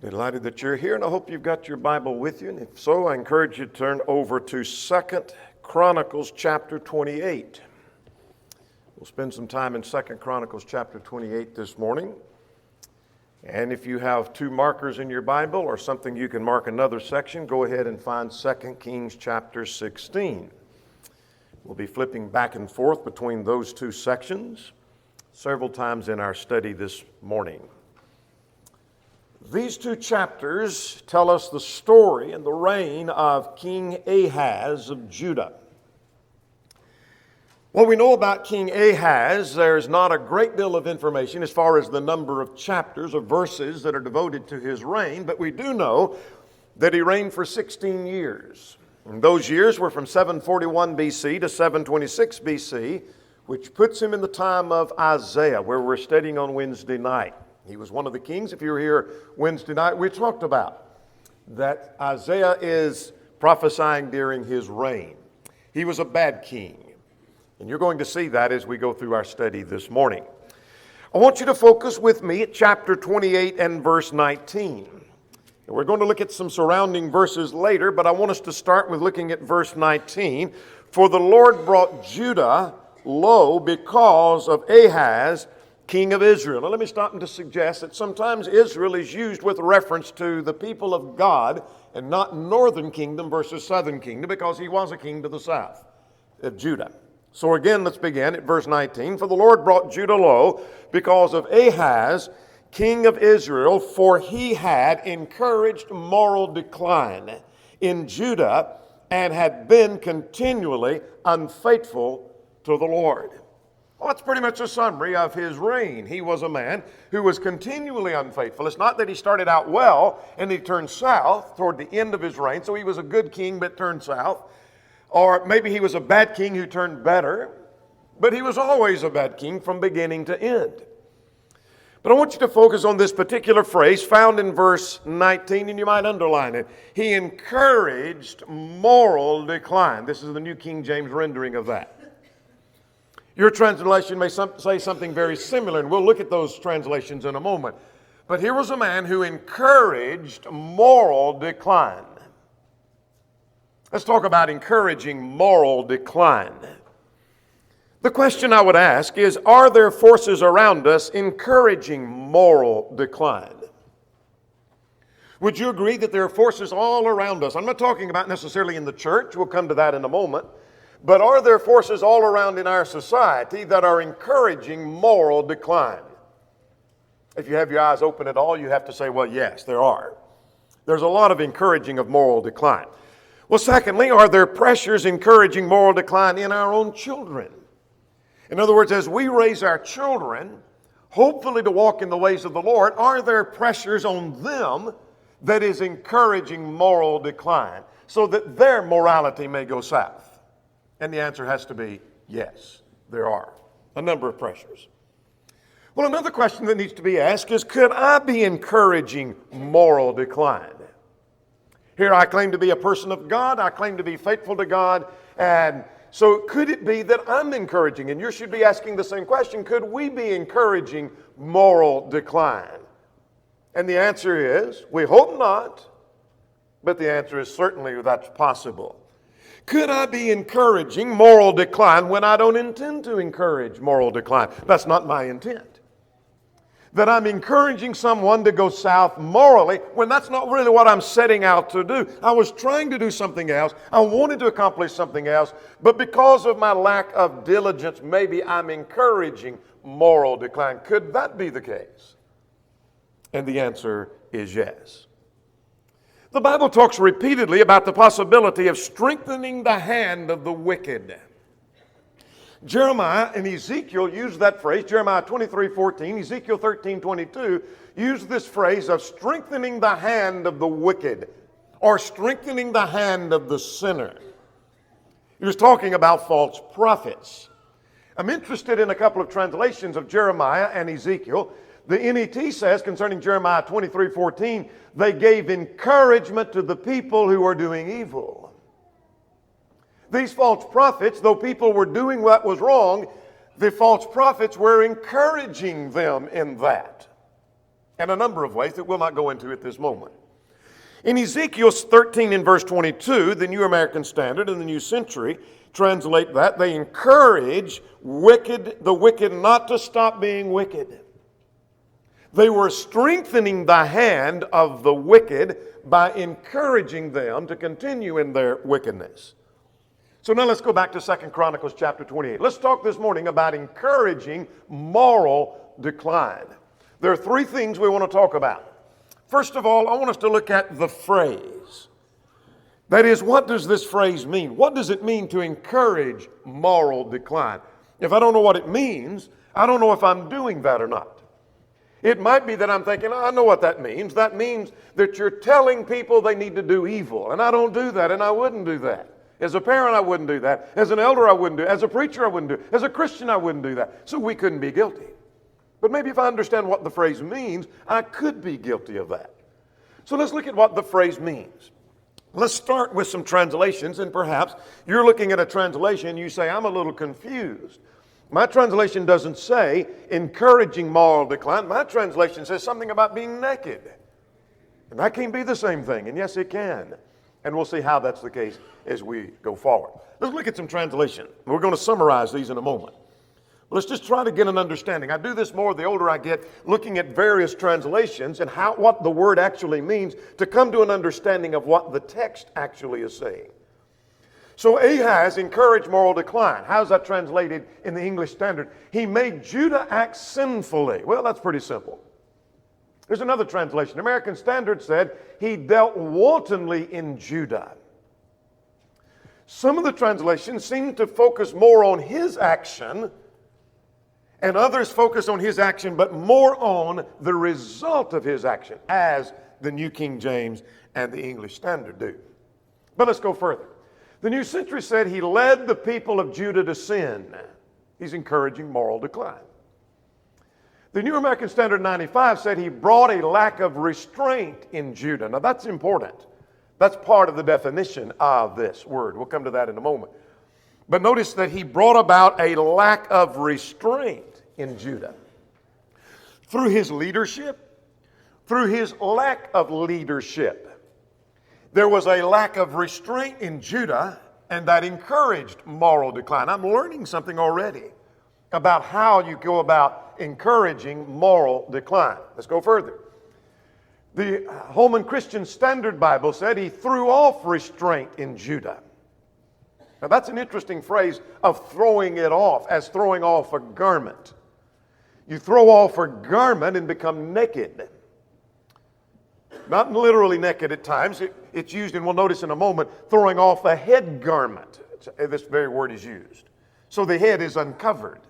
Delighted that you're here, and I hope you've got your Bible with you. And if so, I encourage you to turn over to 2 Chronicles chapter 28. We'll spend some time in 2 Chronicles chapter 28 this morning. And if you have two markers in your Bible or something you can mark another section, go ahead and find 2 Kings chapter 16. We'll be flipping back and forth between those two sections several times in our study this morning. These two chapters tell us the story and the reign of King Ahaz of Judah. What we know about King Ahaz, there's not a great deal of information as far as the number of chapters or verses that are devoted to his reign, but we do know that he reigned for 16 years. And those years were from 741 BC to 726 BC, which puts him in the time of Isaiah, where we're studying on Wednesday night. He was one of the kings. If you were here Wednesday night, we talked about that Isaiah is prophesying during his reign. He was a bad king. And you're going to see that as we go through our study this morning. I want you to focus with me at chapter 28 and verse 19. And we're going to look at some surrounding verses later, but I want us to start with looking at verse 19. For the Lord brought Judah low because of Ahaz, king of Israel. Now let me stop and to suggest that sometimes Israel is used with reference to the people of God and not northern kingdom versus southern kingdom, because he was a king to the south of Judah. So again, let's begin at verse 19. For the Lord brought Judah low because of Ahaz, king of Israel, for he had encouraged moral decline in Judah and had been continually unfaithful to the Lord. Well, that's pretty much a summary of his reign. He was a man who was continually unfaithful. It's not that he started out well and he turned south toward the end of his reign, so he was a good king but turned south. Or maybe he was a bad king who turned better, but he was always a bad king from beginning to end. But I want you to focus on this particular phrase found in verse 19, and you might underline it. He encouraged moral decline. This is the New King James rendering of that. Your translation may say something very similar, and we'll look at those translations in a moment. But here was a man who encouraged moral decline. Let's talk about encouraging moral decline. The question I would ask is, are there forces around us encouraging moral decline? Would you agree that there are forces all around us? I'm not talking about necessarily in the church. We'll come to that in a moment. But are there forces all around in our society that are encouraging moral decline? If you have your eyes open at all, you have to say, well, yes, there are. There's a lot of encouraging of moral decline. Well, secondly, are there pressures encouraging moral decline in our own children? In other words, as we raise our children, hopefully to walk in the ways of the Lord, are there pressures on them that is encouraging moral decline so that their morality may go south? And the answer has to be yes, there are a number of pressures. Well, another question that needs to be asked is, could I be encouraging moral decline? Here I claim to be a person of God, I claim to be faithful to God, and so could it be that I'm encouraging, and you should be asking the same question, could we be encouraging moral decline? And the answer is, we hope not, but the answer is certainly that's possible. Could I be encouraging moral decline when I don't intend to encourage moral decline? That's not my intent. That I'm encouraging someone to go south morally when that's not really what I'm setting out to do. I was trying to do something else. I wanted to accomplish something else, but because of my lack of diligence, maybe I'm encouraging moral decline. Could that be the case? And the answer is yes. The Bible talks repeatedly about the possibility of strengthening the hand of the wicked. Jeremiah and Ezekiel used that phrase. Jeremiah 23:14, Ezekiel 13:22 used this phrase of strengthening the hand of the wicked, or strengthening the hand of the sinner. He was talking about false prophets. I'm interested in a couple of translations of Jeremiah and Ezekiel. The NET says concerning Jeremiah 23:14, they gave encouragement to the people who are doing evil. These false prophets, though people were doing what was wrong, the false prophets were encouraging them in that. in a number of ways that we'll not go into at this moment. In Ezekiel 13 and verse 22, the New American Standard and the New Century translate that. They encourage the wicked not to stop being wicked. They were strengthening the hand of the wicked by encouraging them to continue in their wickedness. So now let's go back to 2 Chronicles chapter 28. Let's talk this morning about encouraging moral decline. There are three things we want to talk about. First of all, I want us to look at the phrase. That is, what does this phrase mean? What does it mean to encourage moral decline? If I don't know what it means, I don't know if I'm doing that or not. It might be that I'm thinking, I know what that means. That means that you're telling people they need to do evil. And I don't do that, and I wouldn't do that. As a parent, I wouldn't do that. As an elder, I wouldn't do it. As a preacher, I wouldn't do it. As a Christian, I wouldn't do that. So we couldn't be guilty. But maybe if I understand what the phrase means, I could be guilty of that. So let's look at what the phrase means. Let's start with some translations, and perhaps you're looking at a translation and you say, I'm a little confused. My translation doesn't say encouraging moral decline. My translation says something about being naked. And that can't be the same thing, and yes, it can. And we'll see how that's the case as we go forward. Let's look at some translation. We're going to summarize these in a moment. Let's just try to get an understanding. I do this more the older I get, looking at various translations and what the word actually means to come to an understanding of what the text actually is saying. So Ahaz encouraged moral decline. How's that translated in the English Standard? He made Judah act sinfully. Well, that's pretty simple. There's another translation. The American Standard said he dealt wantonly in Judah. Some of the translations seem to focus more on his action, and others focus on his action, but more on the result of his action, as the New King James and the English Standard do. But let's go further. The New Century said he led the people of Judah to sin. He's encouraging moral decline. The New American Standard 95 said he brought a lack of restraint in Judah. Now that's important. That's part of the definition of this word. We'll come to that in a moment. But notice that he brought about a lack of restraint in Judah. Through his leadership, through his lack of leadership, there was a lack of restraint in Judah, and that encouraged moral decline. I'm learning something already about how you go about encouraging moral decline. Let's go further. The Holman Christian Standard Bible said he threw off restraint in Judah. Now that's an interesting phrase of throwing it off, as throwing off a garment. You throw off a garment and become naked. Not literally naked at times. It's used, and we'll notice in a moment, throwing off a head garment. This very word is used. So the head is uncovered.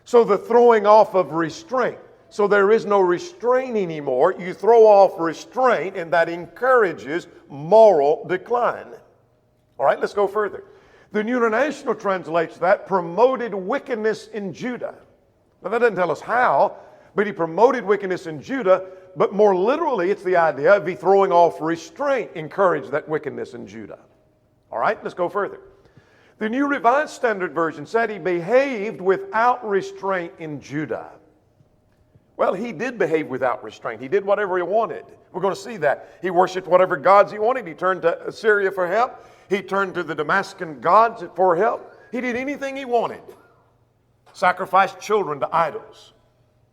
So the throwing off of restraint. So there is no restraint anymore. You throw off restraint, and that encourages moral decline. All right, let's go further. The New International translates that promoted wickedness in Judah. Now that doesn't tell us how, but he promoted wickedness in Judah, but more literally it's the idea of he throwing off restraint encouraged that wickedness in Judah. All right, let's go further. The New Revised Standard Version said he behaved without restraint in Judah. Well, he did behave without restraint. He did whatever he wanted. We're going to see that. He worshiped whatever gods he wanted. He turned to Assyria for help. He turned to the Damascus gods for help. He did anything he wanted. Sacrificed children to idols.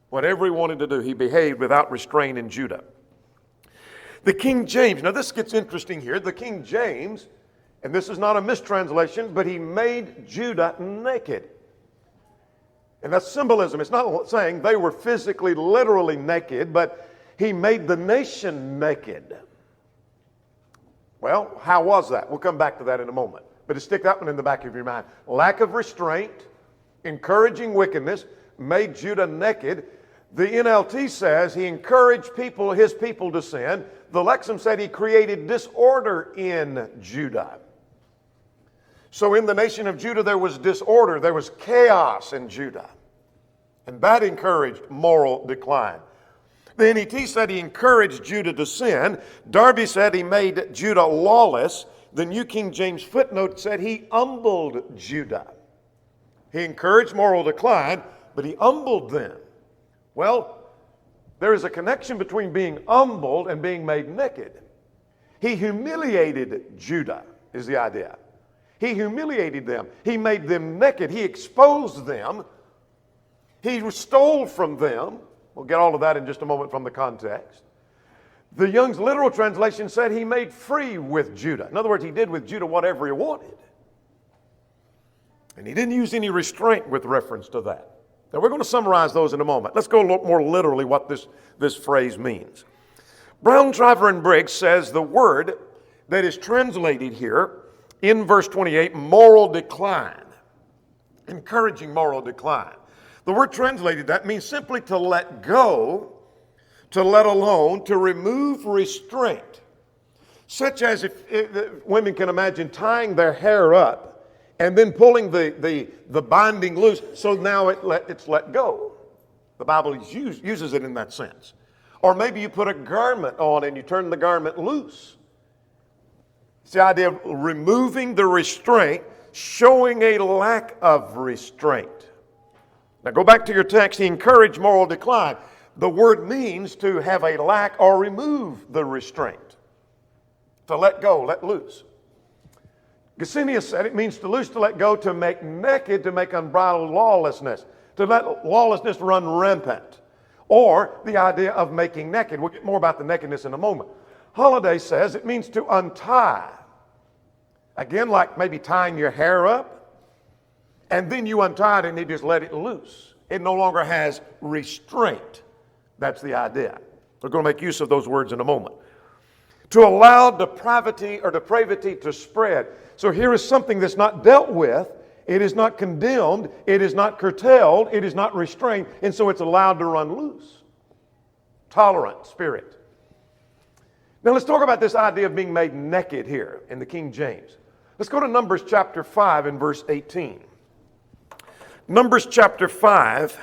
Whatever he wanted to do, he behaved without restraint in Judah. The King James, now this gets interesting here. The King James, and this is not a mistranslation, but he made Judah naked. And that's symbolism. It's not saying they were physically, literally naked, but he made the nation naked. Well, how was that? We'll come back to that in a moment. But stick that one in the back of your mind. Lack of restraint, encouraging wickedness, made Judah naked. The NLT says he encouraged his people to sin. The Lexham said he created disorder in Judah. So in the nation of Judah there was disorder, there was chaos in Judah. And that encouraged moral decline. The NET said he encouraged Judah to sin. Darby said he made Judah lawless. The New King James footnote said he humbled Judah. He encouraged moral decline, but he humbled them. Well, There is a connection between being humbled and being made naked. He humiliated Judah, is the idea. He humiliated them. He made them naked. He exposed them. He stole from them. We'll get all of that in just a moment from the context. The Young's literal translation said he made free with Judah. In other words, he did with Judah whatever he wanted. And he didn't use any restraint with reference to that. Now, we're going to summarize those in a moment. Let's go a little more literally what this phrase means. Brown, Driver, and Briggs says the word that is translated here in verse 28, moral decline, encouraging moral decline. The word translated that means simply to let go, to let alone, to remove restraint, such as if women can imagine tying their hair up and then pulling the binding loose, so now it's let go. The Bible uses it in that sense. Or maybe you put a garment on and you turn the garment loose. It's the idea of removing the restraint, showing a lack of restraint. Now go back to your text. He encouraged moral decline. The word means to have a lack or remove the restraint. To let go, let loose. Gesenius said it means to loose, to let go, to make naked, to make unbridled lawlessness, to let lawlessness run rampant, or the idea of making naked. We'll get more about the nakedness in a moment. Holiday says it means to untie. Again, like maybe tying your hair up, and then you untie it and you just let it loose. It no longer has restraint. That's the idea. We're going to make use of those words in a moment. To allow depravity or depravity to spread. So here is something that's not dealt with. It is not condemned. It is not curtailed. It is not restrained. And so it's allowed to run loose. Tolerant spirit. Now let's talk about this idea of being made naked here in the King James. Let's go to Numbers chapter 5 and verse 18. Numbers chapter 5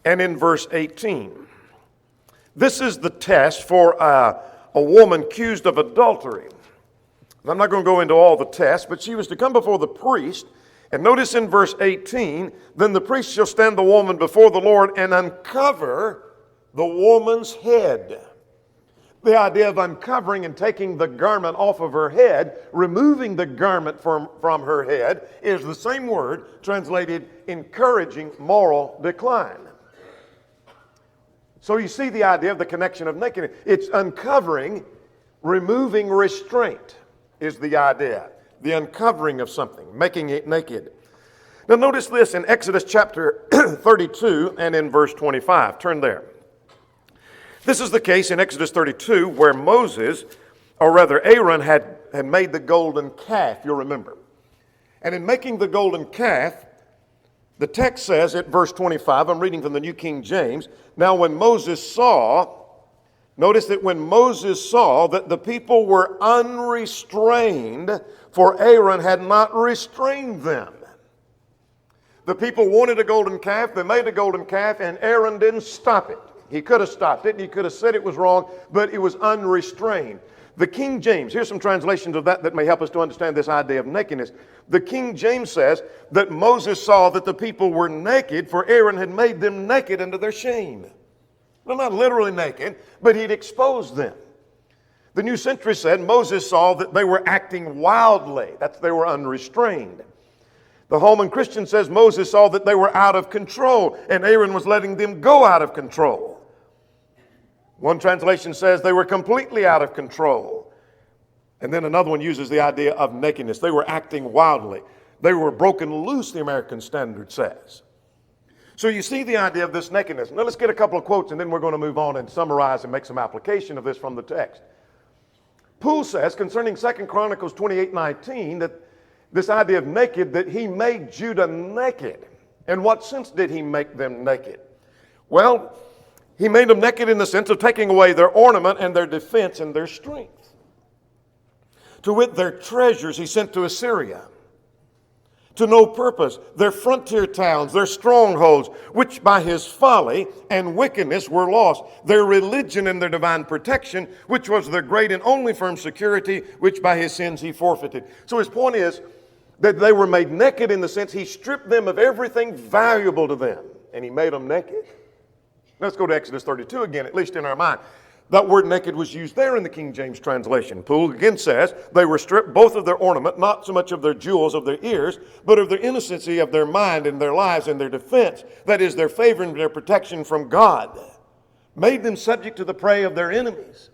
and in verse 18. This is the test for a woman accused of adultery. And I'm not going to go into all the tests, but she was to come before the priest. And notice in verse 18, then the priest shall stand the woman before the Lord and uncover the woman's head. The idea of uncovering and taking the garment off of her head, removing the garment from her head, is the same word translated encouraging moral decline. So you see the idea of the connection of nakedness. It's uncovering, removing restraint is the idea. The uncovering of something, making it naked. Now notice this in Exodus chapter 32 and in verse 25. Turn there. This is the case in Exodus 32 where Moses, or rather Aaron, had made the golden calf, you'll remember. And in making the golden calf, the text says at verse 25, I'm reading from the New King James, now when Moses saw, notice that when Moses saw that the people were unrestrained, for Aaron had not restrained them. The people wanted a golden calf, they made a golden calf, and Aaron didn't stop it. He could have stopped it, and he could have said it was wrong, but it was unrestrained. The King James, here's some translations of that may help us to understand this idea of nakedness. The King James says that Moses saw that the people were naked, for Aaron had made them naked unto their shame. Well, not literally naked, but he'd exposed them. The New Century said Moses saw that they were acting wildly, that they were unrestrained. The Holman Christian says Moses saw that they were out of control, and Aaron was letting them go out of control. One translation says they were completely out of control. And then another one uses the idea of nakedness. They were acting wildly. They were broken loose, the American Standard says. So you see the idea of this nakedness. Now let's get a couple of quotes and then we're going to move on and summarize and make some application of this from the text. Poole says concerning 2 Chronicles 28:19 that this idea of naked, that he made Judah naked. In what sense did he make them naked? Well, he made them naked in the sense of taking away their ornament and their defense and their strength. To wit, their treasures he sent to Assyria. To no purpose, their frontier towns, their strongholds, which by his folly and wickedness were lost. Their religion and their divine protection, which was their great and only firm security, which by his sins he forfeited. So his point is that they were made naked in the sense he stripped them of everything valuable to them, and he made them naked. Let's go to Exodus 32 again, at least in our mind. That word naked was used there in the King James translation. Poole again says, they were stripped both of their ornament, not so much of their jewels of their ears, but of their innocency of their mind and their lives and their defense. That is, their favor and their protection from God. Made them subject to the prey of their enemies.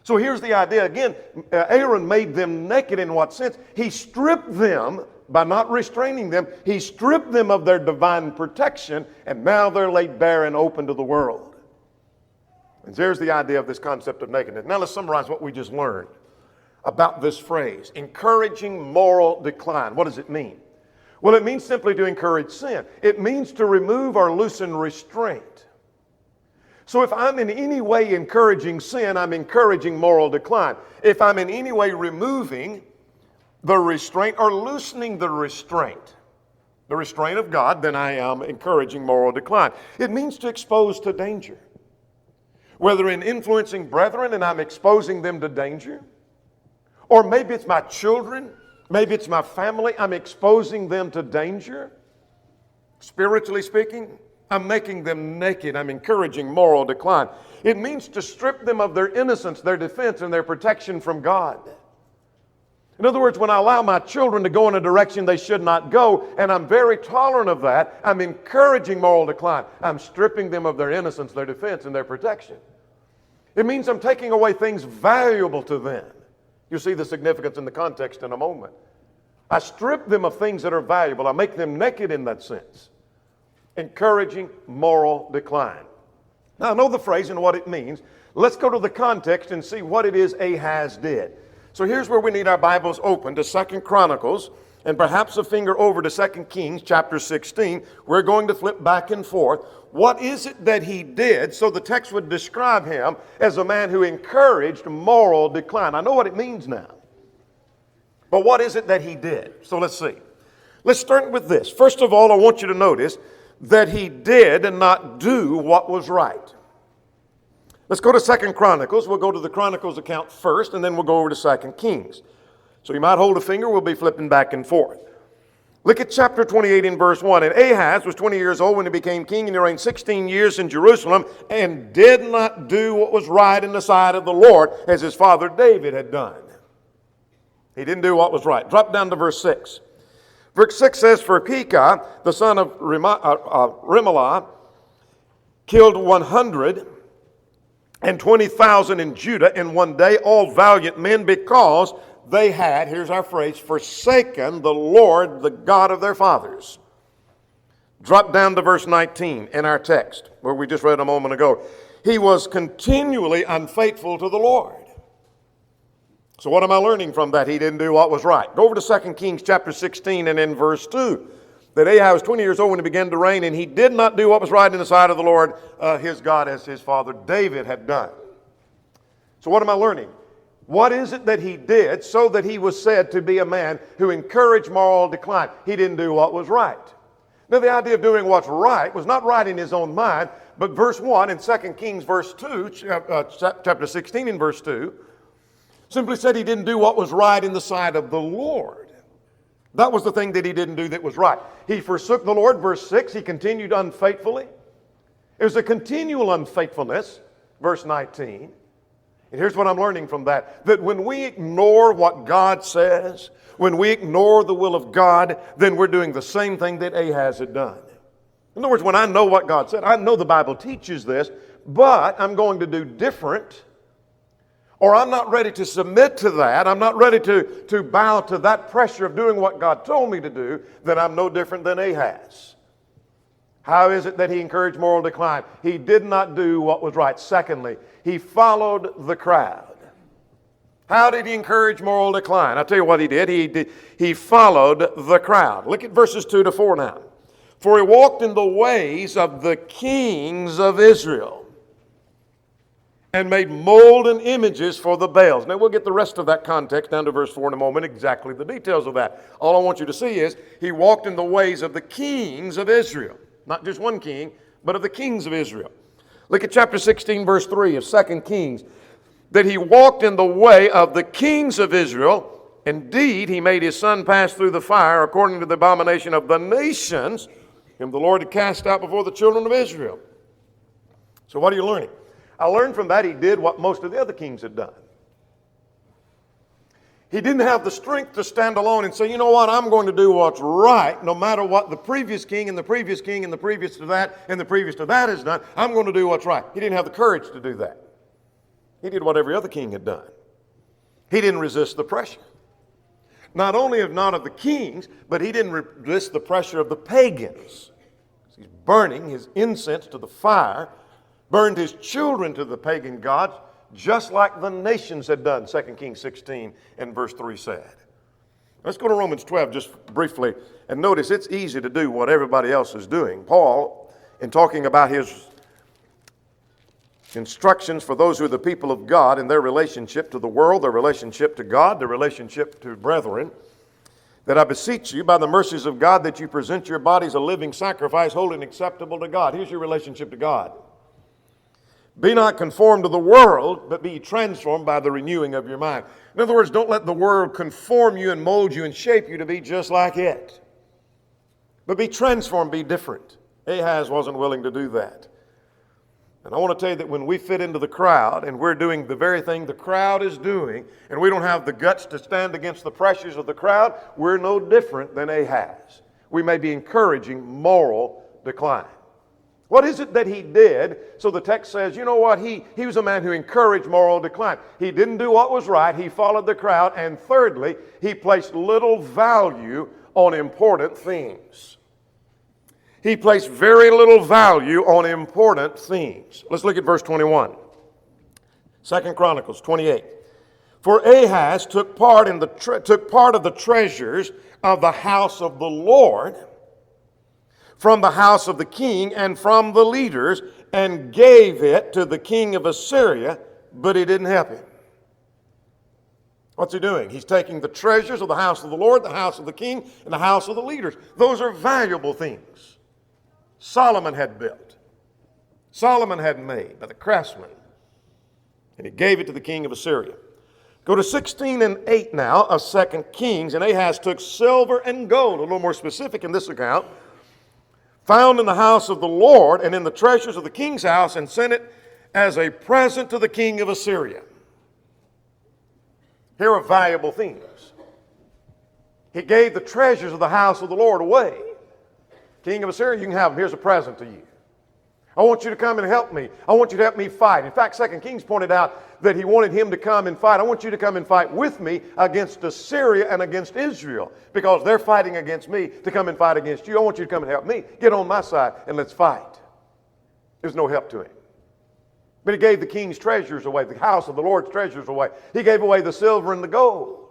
So here's the idea again. Aaron made them naked in what sense? He stripped them by not restraining them. He stripped them of their divine protection, and now they're laid bare and open to the world. And there's the idea of this concept of nakedness. Now let's summarize what we just learned about this phrase, encouraging moral decline. What does it mean? Well, it means simply to encourage sin. It means to remove or loosen restraint. So if I'm in any way encouraging sin, I'm encouraging moral decline. If I'm in any way removing the restraint or loosening the restraint of God, then I am encouraging moral decline. It means to expose to danger. Whether in influencing brethren and I'm exposing them to danger, or maybe it's my children, maybe it's my family, I'm exposing them to danger. Spiritually speaking, I'm making them naked. I'm encouraging moral decline. It means to strip them of their innocence, their defense, and their protection from God. In other words, when I allow my children to go in a direction they should not go, and I'm very tolerant of that, I'm encouraging moral decline. I'm stripping them of their innocence, their defense, and their protection. It means I'm taking away things valuable to them. You'll see the significance in the context in a moment. I strip them of things that are valuable. I make them naked in that sense. Encouraging moral decline. Now, I know the phrase and what it means. Let's go to the context and see what it is Ahaz did. So here's where we need our Bibles open to 2 Chronicles and perhaps a finger over to 2 Kings chapter 16. We're going to flip back and forth. What is it that he did? So the text would describe him as a man who encouraged moral decline. I know what it means now. But what is it that he did? So let's see. Let's start with this. First of all, I want you to notice that he did and not do what was right. Let's go to 2 Chronicles. We'll go to the Chronicles account first, and then we'll go over to 2 Kings. So you might hold a finger. We'll be flipping back and forth. Look at chapter 28 in verse 1. And Ahaz was 20 years old when he became king, and he reigned 16 years in Jerusalem, and did not do what was right in the sight of the Lord, as his father David had done. He didn't do what was right. Drop down to verse 6. Verse 6 says, for Pekah, the son of Remaliah, killed 120,000 in Judah in one day, all valiant men, because they had, here's our phrase, forsaken the Lord, the God of their fathers. Drop down to verse 19 in our text, where we just read a moment ago. He was continually unfaithful to the Lord. So what am I learning from that? He didn't do what was right. Go over to 2 Kings chapter 16 and in verse 2. That Ahaz was 20 years old when he began to reign, and he did not do what was right in the sight of the Lord, his God, as his father David had done. So what am I learning? What is it that he did so that he was said to be a man who encouraged moral decline? He didn't do what was right. Now the idea of doing what's right was not right in his own mind, but verse 1 in 2 Kings verse 2, chapter 16 in verse 2, simply said he didn't do what was right in the sight of the Lord. That was the thing that he didn't do that was right. He forsook the Lord, verse 6. He continued unfaithfully. It was a continual unfaithfulness, verse 19. And here's what I'm learning from that. That when we ignore what God says, when we ignore the will of God, then we're doing the same thing that Ahaz had done. In other words, when I know what God said, I know the Bible teaches this, but I'm going to do different. Or I'm not ready to submit to that, I'm not ready to bow to that pressure of doing what God told me to do, then I'm no different than Ahaz. How is it that he encouraged moral decline? He did not do what was right. Secondly, he followed the crowd. How did he encourage moral decline? I'll tell you what he did. He followed the crowd. Look at verses 2 to 4 now. For he walked in the ways of the kings of Israel, and made molten images for the Baals. Now we'll get the rest of that context down to verse 4 in a moment, exactly the details of that. All I want you to see is he walked in the ways of the kings of Israel. Not just one king, but of the kings of Israel. Look at chapter 16, verse 3 of 2 Kings. That he walked in the way of the kings of Israel. Indeed, he made his son pass through the fire according to the abomination of the nations, whom the Lord had cast out before the children of Israel. So what are you learning? I learned from that he did what most of the other kings had done. He didn't have the strength to stand alone and say, you know what, I'm going to do what's right no matter what the previous king and the previous king and the previous to that and the previous to that has done. I'm going to do what's right. He didn't have the courage to do that. He did what every other king had done. He didn't resist the pressure. Not only of the kings, but he didn't resist the pressure of the pagans. He's burning his incense to the fire, burned his children to the pagan gods, just like the nations had done, 2 Kings 16 and verse 3 said. Let's go to Romans 12 just briefly, and notice it's easy to do what everybody else is doing. Paul, in talking about his instructions for those who are the people of God in their relationship to the world, their relationship to God, their relationship to brethren, that I beseech you by the mercies of God that you present your bodies a living sacrifice, holy and acceptable to God. Here's your relationship to God. Be not conformed to the world, but be transformed by the renewing of your mind. In other words, don't let the world conform you and mold you and shape you to be just like it. But be transformed, be different. Ahaz wasn't willing to do that. And I want to tell you that when we fit into the crowd and we're doing the very thing the crowd is doing, and we don't have the guts to stand against the pressures of the crowd, we're no different than Ahaz. We may be encouraging moral decline. What is it that he did? So the text says, you know what? He was a man who encouraged moral decline. He didn't do what was right. He followed the crowd. And thirdly, he placed little value on important things. He placed very little value on important things. Let's look at verse 21. 2 Chronicles 28. For Ahaz took part of the treasures of the house of the Lord, from the house of the king and from the leaders, and gave it to the king of Assyria, but he didn't help him. What's he doing? He's taking the treasures of the house of the Lord, the house of the king, and the house of the leaders. Those are valuable things. Solomon had built. Solomon had made by the craftsmen. And he gave it to the king of Assyria. Go to 16 and 8 now of 2 Kings, and Ahaz took silver and gold, a little more specific in this account, found in the house of the Lord and in the treasures of the king's house, and sent it as a present to the king of Assyria. Here are valuable things. He gave the treasures of the house of the Lord away. King of Assyria, you can have them. Here's a present to you. I want you to come and help me. I want you to help me fight. In fact, 2 Kings pointed out that he wanted him to come and fight. I want you to come and fight with me against Assyria and against Israel, because they're fighting against me to come and fight against you. I want you to come and help me. Get on my side and let's fight. There's no help to him. But he gave the king's treasures away, the house of the Lord's treasures away. He gave away the silver and the gold.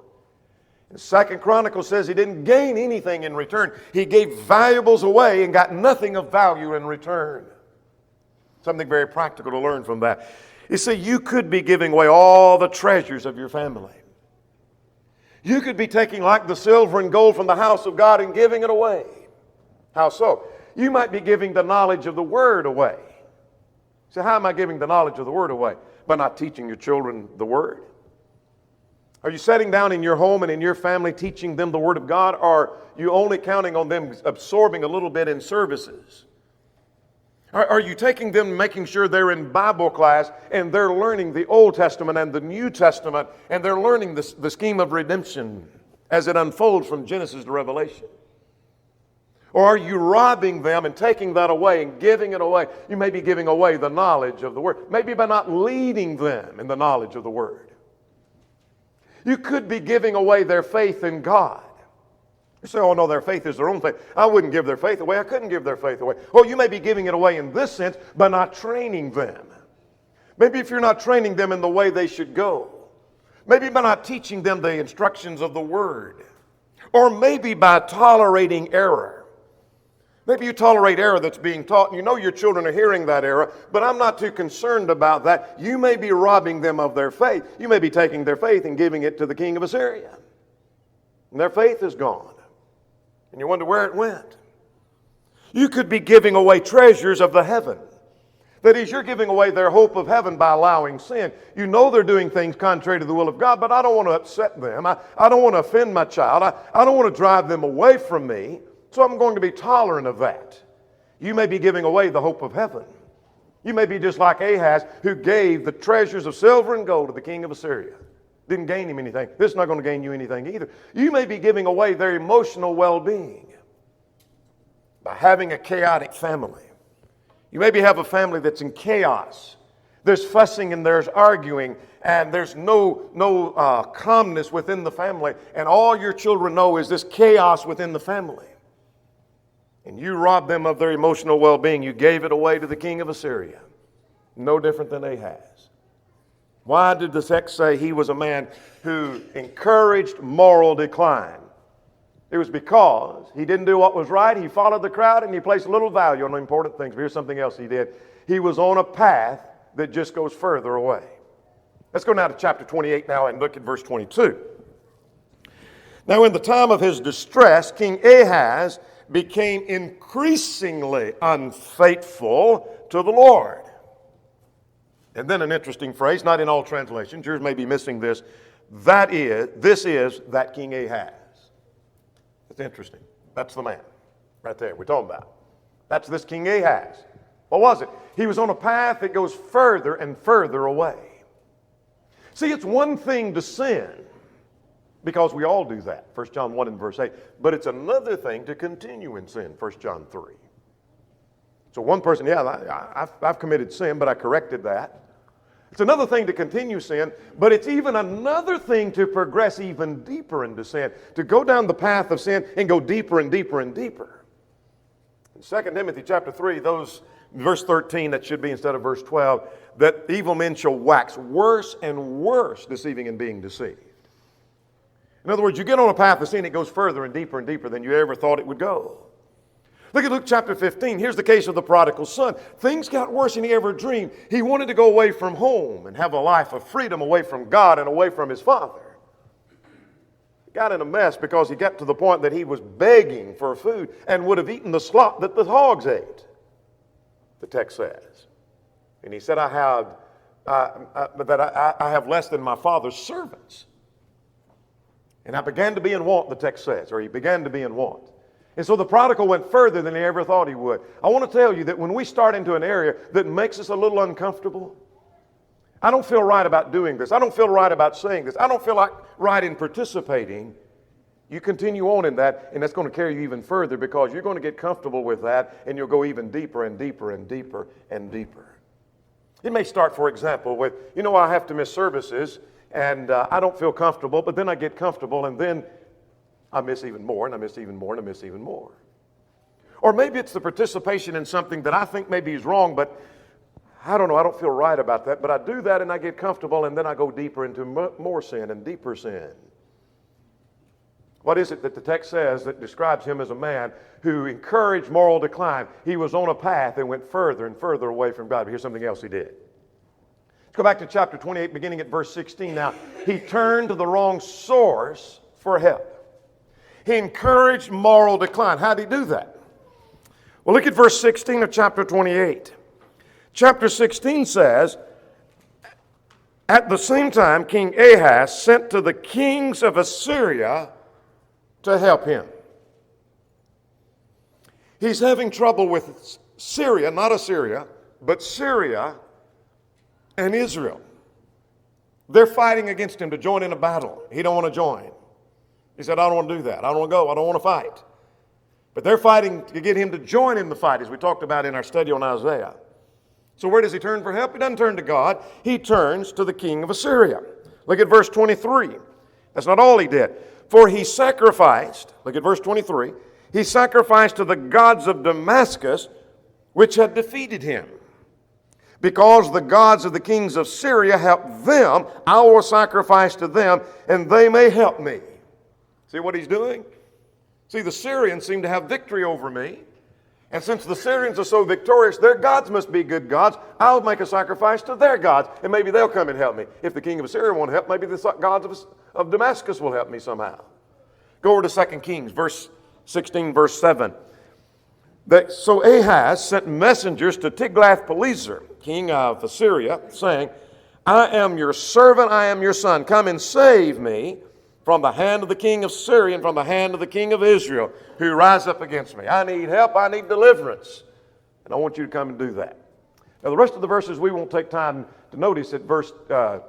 And 2 Chronicles says he didn't gain anything in return. He gave valuables away and got nothing of value in return. Something very practical to learn from that. You see, you could be giving away all the treasures of your family. You could be taking like the silver and gold from the house of God and giving it away. How so? You might be giving the knowledge of the Word away. So how am I giving the knowledge of the Word away? By not teaching your children the Word. Are you sitting down in your home and in your family teaching them the Word of God? Or are you only counting on them absorbing a little bit in services? Are you taking them, making sure they're in Bible class and they're learning the Old Testament and the New Testament, and they're learning the scheme of redemption as it unfolds from Genesis to Revelation? Or are you robbing them and taking that away and giving it away? You may be giving away the knowledge of the Word, maybe by not leading them in the knowledge of the Word. You could be giving away their faith in God. You say, oh no, their faith is their own faith. I wouldn't give their faith away. I couldn't give their faith away. Well, you may be giving it away in this sense by not training them. Maybe if you're not training them in the way they should go. Maybe by not teaching them the instructions of the Word. Or maybe by tolerating error. Maybe you tolerate error that's being taught, and you know your children are hearing that error, but I'm not too concerned about that. You may be robbing them of their faith. You may be taking their faith and giving it to the king of Assyria. And their faith is gone. And you wonder where it went. You could be giving away treasures of the heaven. That is, you're giving away their hope of heaven by allowing sin. You know they're doing things contrary to the will of God, but I don't want to upset them. I don't want to offend my child. I don't want to drive them away from me, so I'm going to be tolerant of that. You may be giving away the hope of heaven. You may be just like Ahaz, who gave the treasures of silver and gold to the king of Assyria. Didn't gain him anything. This is not going to gain you anything either. You may be giving away their emotional well-being by having a chaotic family. You maybe have a family that's in chaos. There's fussing and there's arguing, and there's no calmness within the family, and all your children know is this chaos within the family. And you robbed them of their emotional well-being. You gave it away to the king of Assyria. No different than Ahaz. Why did the text say he was a man who encouraged moral decline? It was because he didn't do what was right. He followed the crowd, and he placed little value on important things. But here's something else he did. He was on a path that just goes further away. Let's go now to chapter 28 now and look at verse 22. Now in the time of his distress, King Ahaz became increasingly unfaithful to the Lord. And then an interesting phrase, not in all translations, yours may be missing this. This is that King Ahaz. It's interesting. That's the man right there we're talking about. That's this King Ahaz. What was it? He was on a path that goes further and further away. See, it's one thing to sin, because we all do that, 1 John 1 and verse 8. But it's another thing to continue in sin, 1 John 3. So one person, I've committed sin, but I corrected that. It's another thing to continue sin, but it's even another thing to progress even deeper into sin, to go down the path of sin and go deeper and deeper and deeper. In 2 Timothy chapter 3, verse 13, that should be instead of verse 12, that evil men shall wax worse and worse, deceiving and being deceived. In other words, you get on a path of sin, it goes further and deeper than you ever thought it would go. Look at Luke chapter 15. Here's the case of the prodigal son. Things got worse than he ever dreamed. He wanted to go away from home and have a life of freedom away from God and away from his father. He got in a mess because he got to the point that he was begging for food and would have eaten the slop that the hogs ate, the text says. And he said, I have less than my father's servants. And I began to be in want, the text says, or he began to be in want. And so the prodigal went further than he ever thought he would. I want to tell you that when we start into an area that makes us a little uncomfortable, I don't feel right about doing this. I don't feel right about saying this. I don't feel like right in participating. You continue on in that, and that's going to carry you even further, because you're going to get comfortable with that, and you'll go even deeper and deeper and deeper and deeper. It may start, for example, with, I have to miss services, and I don't feel comfortable, but then I get comfortable, and then I miss even more, and I miss even more, and I miss even more. Or maybe it's the participation in something that I think maybe is wrong, but I don't know, I don't feel right about that, but I do that and I get comfortable, and then I go deeper into more sin and deeper sin. What is it that the text says that describes him as a man who encouraged moral decline? He was on a path and went further and further away from God. But here's something else he did. Let's go back to chapter 28, beginning at verse 16 now. He turned to the wrong source for help. He encouraged moral decline. How did he do that? Well, look at verse 16 of chapter 28. Chapter 16 says, at the same time, King Ahaz sent to the kings of Assyria to help him. He's having trouble with Syria, not Assyria, but Syria and Israel. They're fighting against him to join in a battle. He don't want to join. He said, I don't want to do that. I don't want to go. I don't want to fight. But they're fighting to get him to join in the fight, as we talked about in our study on Isaiah. So where does he turn for help? He doesn't turn to God. He turns to the king of Assyria. Look at verse 23. That's not all he did. For he sacrificed, look at verse 23, he sacrificed to the gods of Damascus, which had defeated him. Because the gods of the kings of Syria helped them, I will sacrifice to them, and they may help me. See what he's doing? See, the Syrians seem to have victory over me. And since the Syrians are so victorious, their gods must be good gods. I'll make a sacrifice to their gods, and maybe they'll come and help me. If the king of Assyria won't help, maybe the gods of Damascus will help me somehow. Go over to 2 Kings, verse 16, verse 7. So Ahaz sent messengers to Tiglath-Pileser, king of Assyria, saying, I am your servant, I am your son. Come and save me from the hand of the king of Syria and from the hand of the king of Israel, who rise up against me. I need help, I need deliverance, and I want you to come and do that. Now, the rest of the verses we won't take time to notice at verse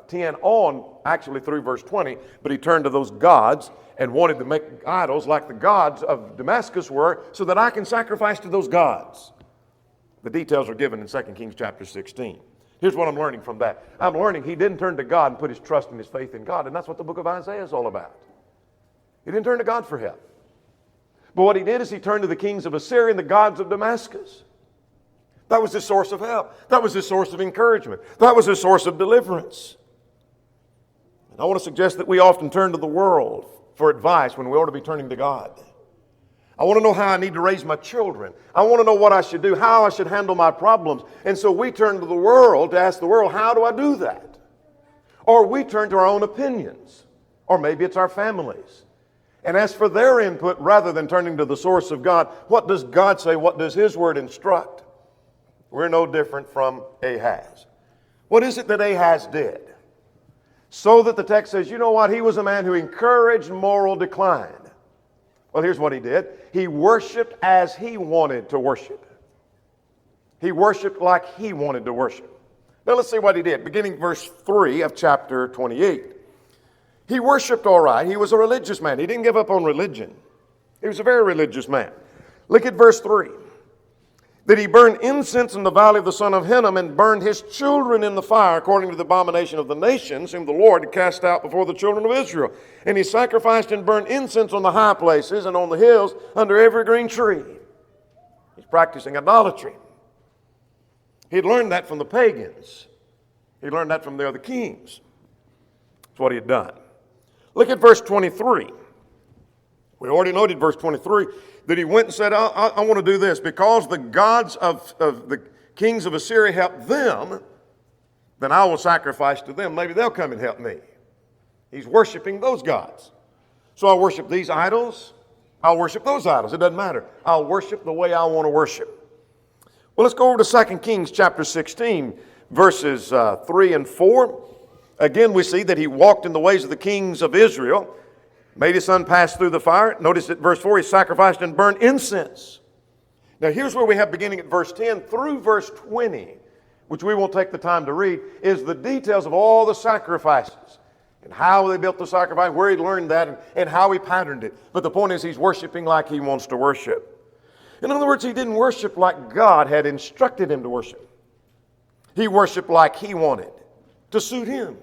10 on, actually through verse 20, but he turned to those gods and wanted to make idols like the gods of Damascus were so that I can sacrifice to those gods. The details are given in 2 Kings chapter 16. Here's what I'm learning from that. I'm learning he didn't turn to God and put his trust and his faith in God, and that's what the book of Isaiah is all about. He didn't turn to God for help. But what he did is he turned to the kings of Assyria and the gods of Damascus. That was his source of help. That was his source of encouragement. That was his source of deliverance. And I want to suggest that we often turn to the world for advice when we ought to be turning to God. I want to know how I need to raise my children. I want to know what I should do, how I should handle my problems. And so we turn to the world to ask the world, how do I do that? Or we turn to our own opinions. Or maybe it's our families. And ask for their input rather than turning to the source of God. What does God say? What does His Word instruct? We're no different from Ahaz. What is it that Ahaz did? So that the text says, you know what? He was a man who encouraged moral decline. Well, here's what he did. He worshiped as he wanted to worship. He worshiped like he wanted to worship. Now let's see what he did. Beginning verse 3 of chapter 28. He worshiped all right. He was a religious man. He didn't give up on religion. He was a very religious man. Look at verse 3. That he burned incense in the valley of the son of Hinnom and burned his children in the fire according to the abomination of the nations whom the Lord had cast out before the children of Israel. And he sacrificed and burned incense on the high places and on the hills under every green tree. He's practicing idolatry. He'd learned that from the pagans. He learned that from the other kings. That's what he had done. Look at verse 23. We already noted verse 23. That he went and said, I want to do this. Because the gods of the kings of Assyria helped them, then I will sacrifice to them. Maybe they'll come and help me. He's worshiping those gods. So I'll worship these idols. I'll worship those idols. It doesn't matter. I'll worship the way I want to worship. Well, let's go over to 2 Kings chapter 16, verses 3 and 4. Again, we see that he walked in the ways of the kings of Israel. Made his son pass through the fire. Notice at verse 4, he sacrificed and burned incense. Now here's where we have beginning at verse 10 through verse 20, which we won't take the time to read, is the details of all the sacrifices and how they built the sacrifice, where he learned that, and how he patterned it. But the point is he's worshiping like he wants to worship. In other words, he didn't worship like God had instructed him to worship. He worshiped like he wanted, to suit him,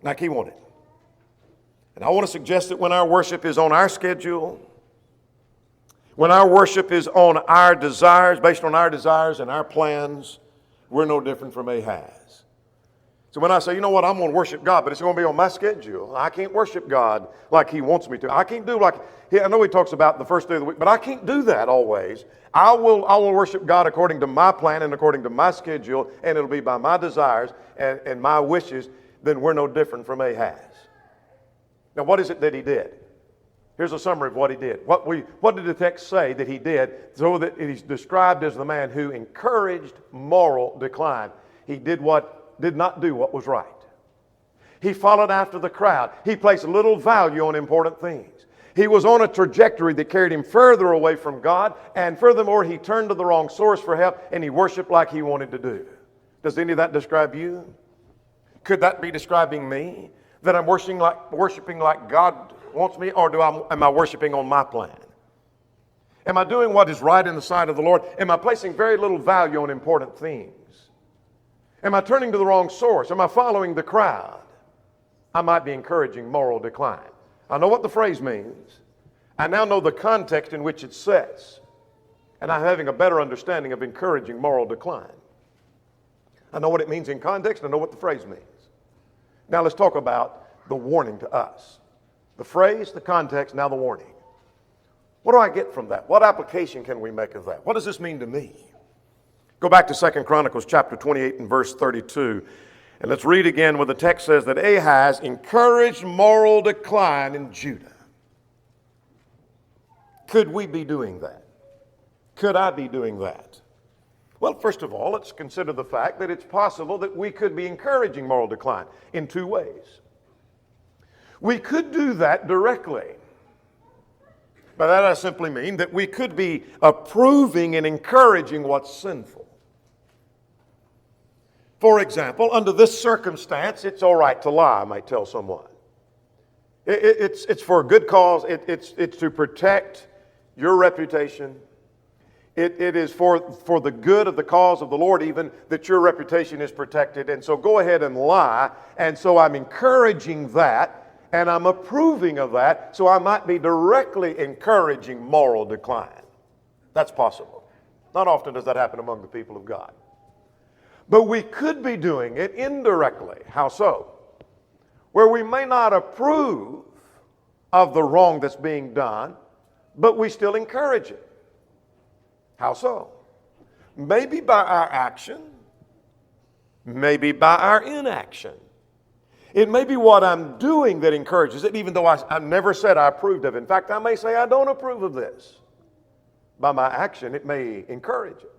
like he wanted. And I want to suggest that when our worship is on our schedule, when our worship is on our desires, based on our desires and our plans, we're no different from Ahaz. So when I say, you know what, I'm going to worship God, but it's going to be on my schedule. I can't worship God like He wants me to. I can't do like, I know He talks about the first day of the week, but I can't do that always. I will worship God according to my plan and according to my schedule, and it'll be by my desires and my wishes. Then we're no different from Ahaz. Now, what is it that he did? Here's a summary of what he did. What did the text say that he did? So that he's described as the man who encouraged moral decline. He did not do what was right. He followed after the crowd. He placed little value on important things. He was on a trajectory that carried him further away from God, and furthermore, he turned to the wrong source for help, and he worshiped like he wanted to do. Does any of that describe you? Could that be describing me? That I'm worshiping like God wants me, or am I worshiping on my plan? Am I doing what is right in the sight of the Lord? Am I placing very little value on important things? Am I turning to the wrong source? Am I following the crowd? I might be encouraging moral decline. I know what the phrase means. I now know the context in which it sets. And I'm having a better understanding of encouraging moral decline. I know what it means in context. I know what the phrase means. Now let's talk about the warning to us. The phrase, the context, now the warning. What do I get from that? What application can we make of that? What does this mean to me? Go back to 2 Chronicles chapter 28 and verse 32. And let's read again where the text says that Ahaz encouraged moral decline in Judah. Could we be doing that? Could I be doing that? Well, first of all, let's consider the fact that it's possible that we could be encouraging moral decline in two ways. We could do that directly. By that I simply mean that we could be approving and encouraging what's sinful. For example, under this circumstance, it's all right to lie, I might tell someone. It's for a good cause. It's to protect your reputation. It is for the good of the cause of the Lord even that your reputation is protected. And so go ahead and lie. And so I'm encouraging that, and I'm approving of that, so I might be directly encouraging moral decline. That's possible. Not often does that happen among the people of God. But we could be doing it indirectly. How so? Where we may not approve of the wrong that's being done, but we still encourage it. How so? Maybe by our action, maybe by our inaction. It may be what I'm doing that encourages it, even though I never said I approved of it. In fact, I may say I don't approve of this. By my action, it may encourage it.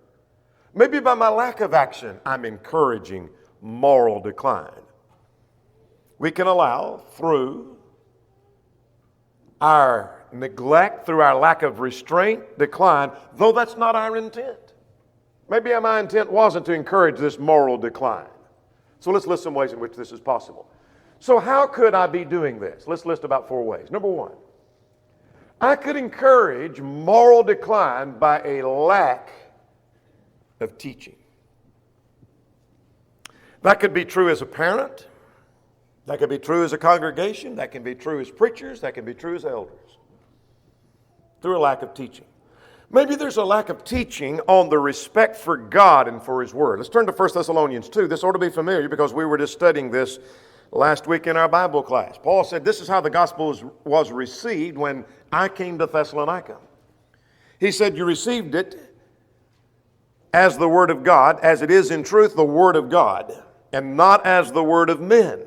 Maybe by my lack of action, I'm encouraging moral decline. We can allow through our neglect, through our lack of restraint, decline, though that's not our intent. Maybe my intent wasn't to encourage this moral decline. So let's list some ways in which this is possible. So how could I be doing this? Let's list about 4 ways. Number 1, I could encourage moral decline by a lack of teaching. That could be true as a parent. That could be true as a congregation. That can be true as preachers. That can be true as elders. Through a lack of teaching. Maybe there's a lack of teaching on the respect for God and for His Word. Let's turn to 1 Thessalonians 2. This ought to be familiar because we were just studying this last week in our Bible class. Paul said, this is how the gospel was received when I came to Thessalonica. He said, you received it as the Word of God, as it is in truth the Word of God, and not as the word of men.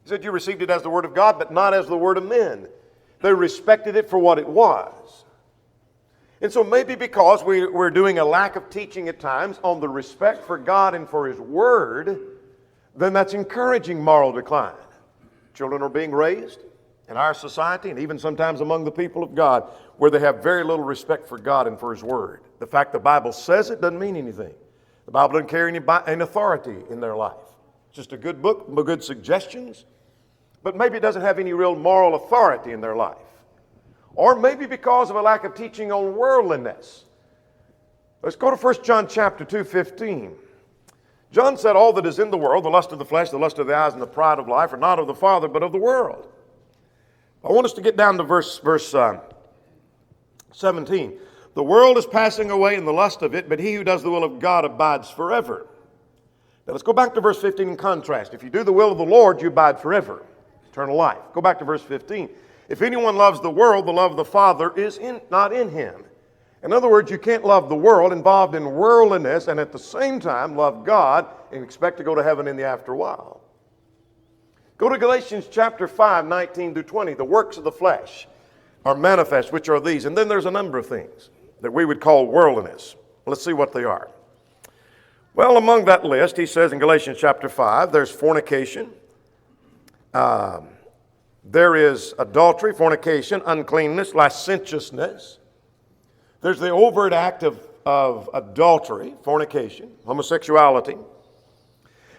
He said you received it as the Word of God, but not as the word of men. They respected it for what it was. And so maybe because we're doing a lack of teaching at times on the respect for God and for His Word, then that's encouraging moral decline. Children are being raised in our society and even sometimes among the people of God where they have very little respect for God and for His Word. The fact the Bible says it doesn't mean anything. The Bible doesn't carry any authority in their life. It's just a good book, good suggestions, but maybe it doesn't have any real moral authority in their life. Or maybe because of a lack of teaching on worldliness. Let's go to 1 John chapter 2:15. John said, all that is in the world, the lust of the flesh, the lust of the eyes, and the pride of life, are not of the Father, but of the world. I want us to get down to verse 17. The world is passing away in the lust of it, but he who does the will of God abides forever. Now let's go back to verse 15 in contrast. If you do the will of the Lord, you abide forever. Eternal life. Go back to verse 15. If anyone loves the world, the love of the Father is not in him. In other words, you can't love the world, involved in worldliness, and at the same time love God and expect to go to heaven in the after while. Go to Galatians Chapter 5, 19 through 20. The works of the flesh are manifest, which are these. And then there's a number of things that we would call worldliness. Let's see what they are. Well, among that list, he says in Galatians Chapter 5, there's fornication. There is adultery, fornication, uncleanness, licentiousness. There's the overt act of adultery, fornication, homosexuality.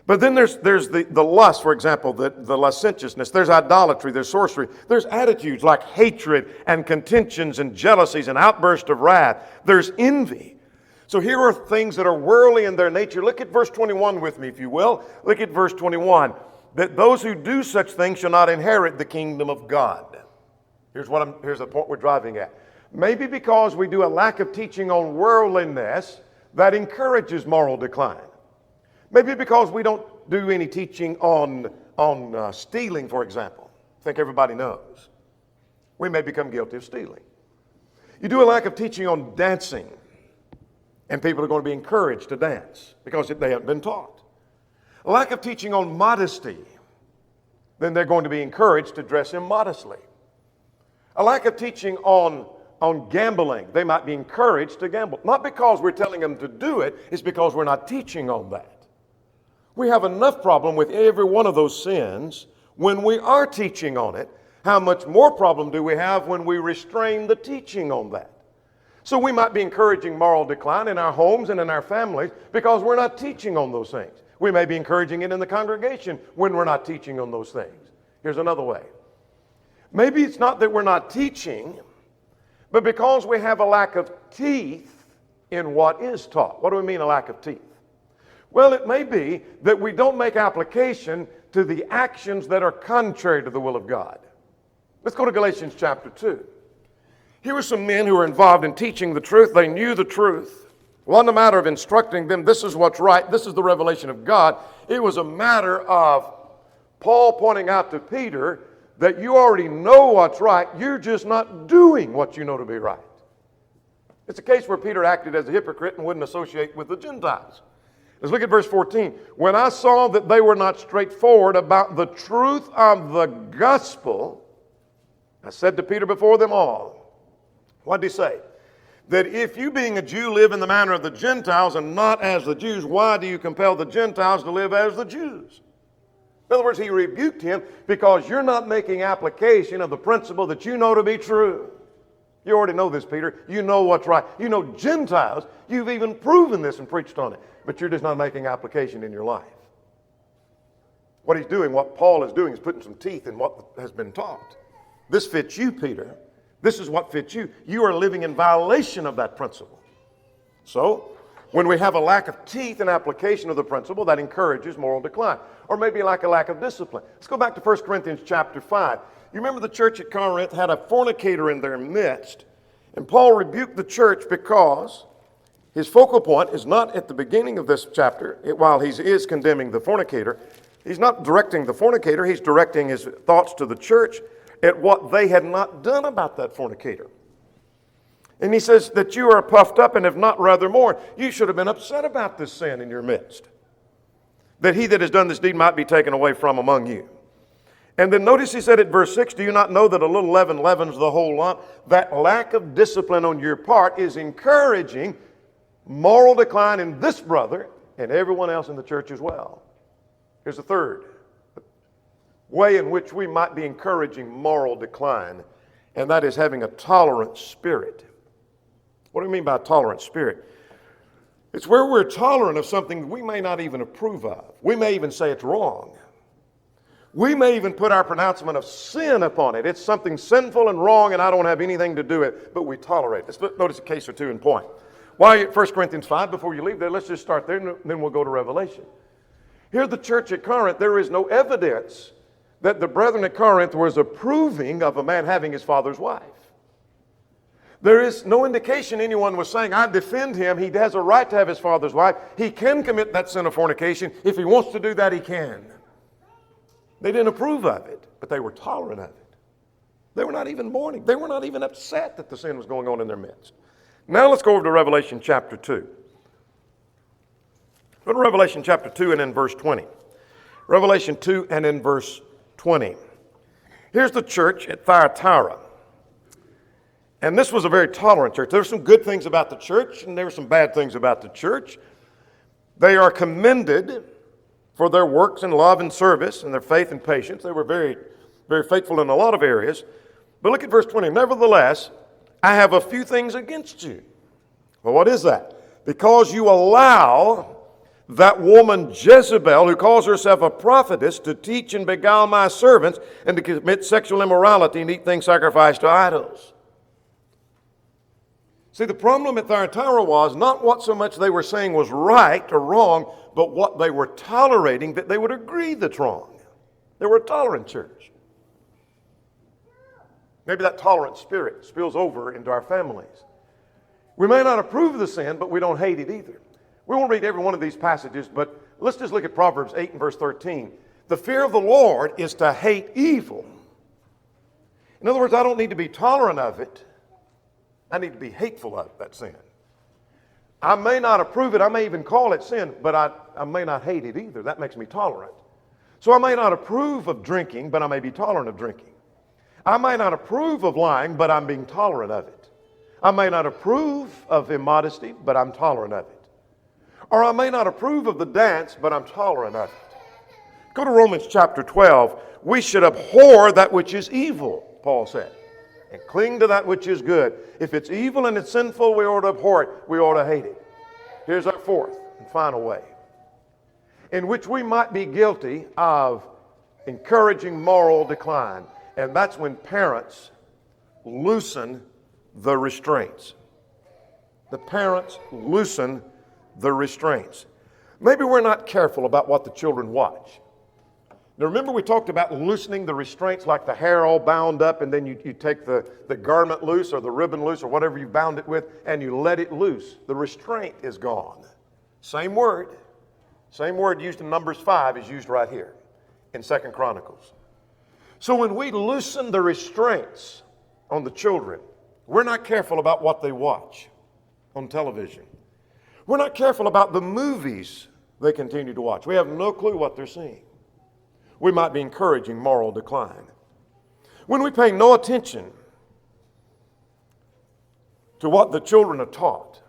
But then there's the lust, for example, the licentiousness. There's idolatry, there's sorcery. There's attitudes like hatred and contentions and jealousies and outbursts of wrath. There's envy. So here are things that are worldly in their nature. Look at verse 21 with me, if you will. Look at verse 21. That those who do such things shall not inherit the kingdom of God. Here's the point we're driving at. Maybe because we do a lack of teaching on worldliness, that encourages moral decline. Maybe because we don't do any teaching on stealing, for example. I think everybody knows. We may become guilty of stealing. You do a lack of teaching on dancing, and people are going to be encouraged to dance because they haven't been taught. A lack of teaching on modesty, then they're going to be encouraged to dress immodestly. A lack of teaching on gambling, they might be encouraged to gamble. Not because we're telling them to do it, it's because we're not teaching on that. We have enough problem with every one of those sins when we are teaching on it. How much more problem do we have when we restrain the teaching on that? So we might be encouraging moral decline in our homes and in our families because we're not teaching on those things. We may be encouraging it in the congregation when we're not teaching on those things. Here's another way. Maybe it's not that we're not teaching, but because we have a lack of teeth in what is taught. What do we mean a lack of teeth? Well, it may be that we don't make application to the actions that are contrary to the will of God. Let's go to Galatians Chapter 2. Here were some men who were involved in teaching the truth. They knew the truth. It wasn't a matter of instructing them, this is what's right, this is the revelation of God. It was a matter of Paul pointing out to Peter that you already know what's right, you're just not doing what you know to be right. It's a case where Peter acted as a hypocrite and wouldn't associate with the Gentiles. Let's look at verse 14. When I saw that they were not straightforward about the truth of the gospel, I said to Peter before them all, what did he say? That if you being a Jew live in the manner of the Gentiles and not as the Jews, why do you compel the Gentiles to live as the Jews? In other words, he rebuked him because you're not making application of the principle that you know to be true. You already know this, Peter. You know what's right. You know Gentiles. You've even proven this and preached on it. But you're just not making application in your life. What he's doing, what Paul is doing, is putting some teeth in what has been taught. This fits you, Peter. This is what fits you. You are living in violation of that principle. So, when we have a lack of teeth in application of the principle, that encourages moral decline. Or maybe like a lack of discipline. Let's go back to 1 Corinthians chapter 5. You remember the church at Corinth had a fornicator in their midst. And Paul rebuked the church because his focal point is not at the beginning of this chapter, while he is condemning the fornicator. He's not directing the fornicator, he's directing his thoughts to the church at what they had not done about that fornicator. And he says that you are puffed up and have not rather mourned. You should have been upset about this sin in your midst, that he that has done this deed might be taken away from among you. And then notice he said at verse 6, do you not know that a little leaven leavens the whole lump? That lack of discipline on your part is encouraging moral decline in this brother and everyone else in the church as well. Here's the third way in which we might be encouraging moral decline, and that is having a tolerant spirit. What do we mean by a tolerant spirit? It's where we're tolerant of something we may not even approve of. We may even say it's wrong. We may even put our pronouncement of sin upon it. It's something sinful and wrong, and I don't have anything to do with it, but we tolerate it. Let's notice a case or two in point. While you're at 1 Corinthians 5, before you leave there, let's just start there, and then we'll go to Revelation. Here at the church at Corinth, there is no evidence that the brethren at Corinth was approving of a man having his father's wife. There is no indication anyone was saying, I defend him, he has a right to have his father's wife, he can commit that sin of fornication, if he wants to do that, he can. They didn't approve of it, but they were tolerant of it. They were not even mourning. They were not even upset that the sin was going on in their midst. Now let's go over to Revelation chapter 2. Go to Revelation chapter 2 and in verse 20. Revelation 2 and in verse 20. Here's the church at Thyatira. And this was a very tolerant church. There were some good things about the church, and there were some bad things about the church. They are commended for their works and love and service and their faith and patience. They were very, very faithful in a lot of areas. But look at verse 20. Nevertheless, I have a few things against you. Well, what is that? Because you allow that woman Jezebel, who calls herself a prophetess, to teach and beguile my servants and to commit sexual immorality and eat things sacrificed to idols. See, the problem at Thyatira was not what so much they were saying was right or wrong, but what they were tolerating that they would agree that's wrong. They were a tolerant church. Maybe that tolerant spirit spills over into our families. We may not approve of the sin, but we don't hate it either. We won't read every one of these passages, but let's just look at Proverbs 8 and verse 13. The fear of the Lord is to hate evil. In other words, I don't need to be tolerant of it. I need to be hateful of that sin. I may not approve it. I may even call it sin, but I may not hate it either. That makes me tolerant. So I may not approve of drinking, but I may be tolerant of drinking. I may not approve of lying, but I'm being tolerant of it. I may not approve of immodesty, but I'm tolerant of it. Or I may not approve of the dance, but I'm tolerant of it. Go to Romans chapter 12. We should abhor that which is evil, Paul said. and cling to that which is good. If it's evil and it's sinful, we ought to abhor it. We ought to hate it. Here's our fourth and final way, in which we might be guilty of encouraging moral decline. And that's when parents loosen the restraints. The parents loosen the restraints. Maybe we're not careful about what the children watch. Now remember, we talked about loosening the restraints, like the hair all bound up, and then you take the garment loose or the ribbon loose or whatever you bound it with, and you let it loose. The restraint is gone. Same word used in Numbers 5 is used right here in 2 Chronicles. So when we loosen the restraints on the children, we're not careful about what they watch on television. We're not careful about the movies they continue to watch. We have no clue what they're seeing. We might be encouraging moral decline. When we pay no attention to what the children are taught,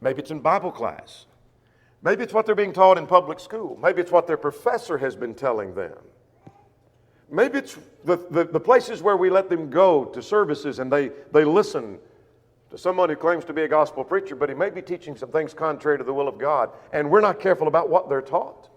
maybe it's in Bible class, maybe it's what they're being taught in public school, maybe it's what their professor has been telling them, maybe it's the places where we let them go to services and they listen to someone who claims to be a gospel preacher, but he may be teaching some things contrary to the will of God, and we're not careful about what they're taught.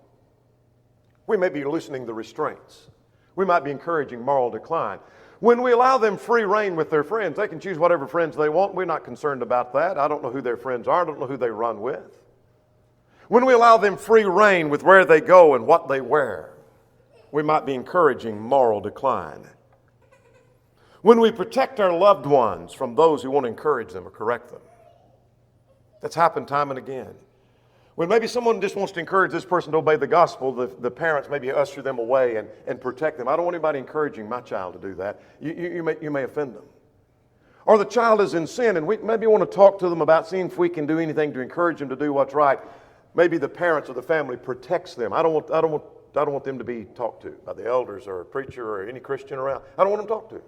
We may be loosening the restraints. We might be encouraging moral decline. When we allow them free rein with their friends, they can choose whatever friends they want. We're not concerned about that. I don't know who their friends are. I don't know who they run with. When we allow them free rein with where they go and what they wear, we might be encouraging moral decline. When we protect our loved ones from those who want to encourage them or correct them. That's happened time and again. When maybe someone just wants to encourage this person to obey the gospel, the parents maybe usher them away and protect them. I don't want anybody encouraging my child to do that. You may offend them. Or the child is in sin, and we maybe want to talk to them about seeing if we can do anything to encourage them to do what's right. Maybe the parents or the family protects them. I don't want them to be talked to by the elders or a preacher or any Christian around. I don't want them talked to.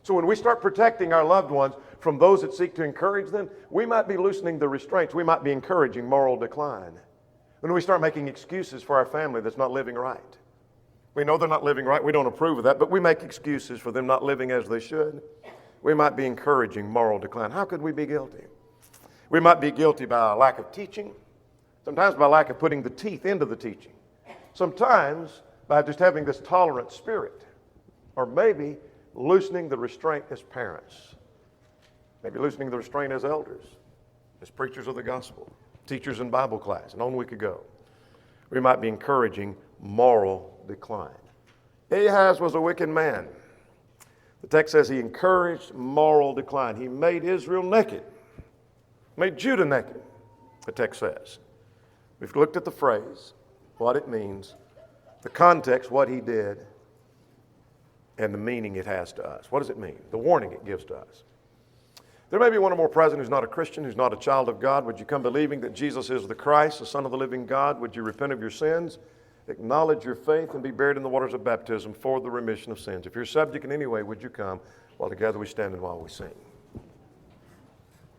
So when we start protecting our loved ones from those that seek to encourage them, we might be loosening the restraints. We might be encouraging moral decline. When we start making excuses for our family that's not living right. We know they're not living right. We don't approve of that, but we make excuses for them not living as they should. We might be encouraging moral decline. How could we be guilty? We might be guilty by a lack of teaching. Sometimes by lack of putting the teeth into the teaching. Sometimes by just having this tolerant spirit. Or maybe loosening the restraint as parents. Maybe loosening the restraint as elders, as preachers of the gospel, teachers in Bible class, and on we could go. We might be encouraging moral decline. Ahaz was a wicked man. The text says he encouraged moral decline. He made Israel naked, made Judah naked, the text says. We've looked at the phrase, what it means, the context, what he did, and the meaning it has to us. What does it mean? The warning it gives to us. There may be one or more present who's not a Christian, who's not a child of God. Would you come believing that Jesus is the Christ, the Son of the living God? Would you repent of your sins, acknowledge your faith, and be buried in the waters of baptism for the remission of sins? If you're subject in any way, would you come while together we stand and while we sing?